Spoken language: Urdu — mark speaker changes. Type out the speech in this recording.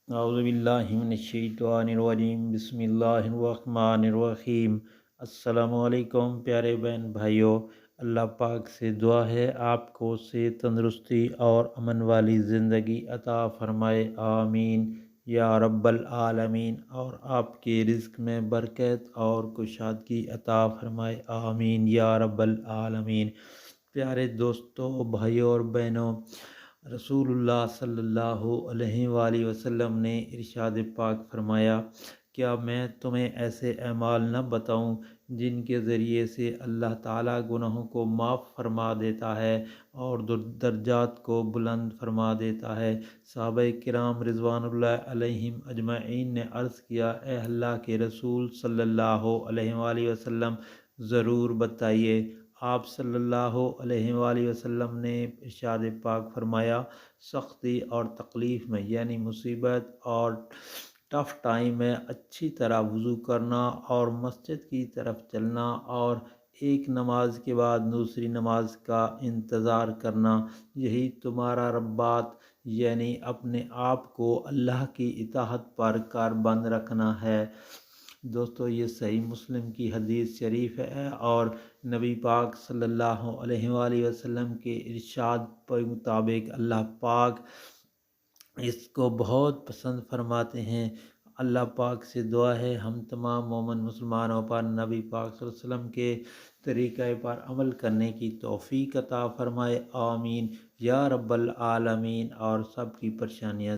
Speaker 1: اعوذ باللہ من الشیطان الرجیم، بسم اللہ الرحمن الرحیم۔ السلام علیکم پیارے بہن بھائیوں، اللہ پاک سے دعا ہے آپ کو صحت، تندرستی اور امن والی زندگی عطا فرمائے، آمین یا رب العالمین، اور آپ کے رزق میں برکت اور کشادگی عطا فرمائے، آمین یا رب العالمین۔ پیارے دوستوں، بھائیوں اور بہنوں، رسول اللہ صلی اللہ علیہ وآلہ وسلم نے ارشاد پاک فرمایا، کیا میں تمہیں ایسے اعمال نہ بتاؤں جن کے ذریعے سے اللہ تعالیٰ گناہوں کو معاف فرما دیتا ہے اور درجات کو بلند فرما دیتا ہے۔ صحابہ کرام رضوان اللہ علیہم اجمعین نے عرض کیا، اے اللہ کے رسول صلی اللہ علیہ وآلہ وسلم، ضرور بتائیے۔ آپ صلی اللہ علیہ وآلہ وسلم نے ارشاد پاک فرمایا، سختی اور تکلیف میں یعنی مصیبت اور ٹف ٹائم میں اچھی طرح وضو کرنا اور مسجد کی طرف چلنا اور ایک نماز کے بعد دوسری نماز کا انتظار کرنا، یہی تمہارا رباط یعنی اپنے آپ کو اللہ کی اطاعت پر کاربند رکھنا ہے۔ دوستو، یہ صحیح مسلم کی حدیث شریف ہے اور نبی پاک صلی اللہ علیہ وآلہ وسلم کے ارشاد پر مطابق اللہ پاک اس کو بہت پسند فرماتے ہیں۔ اللہ پاک سے دعا ہے ہم تمام مومن مسلمانوں پر نبی پاک صلی اللہ علیہ وسلم کے طریقہ پر عمل کرنے کی توفیق عطا فرمائے، آمین یا رب العالمین، اور سب کی پریشانیاں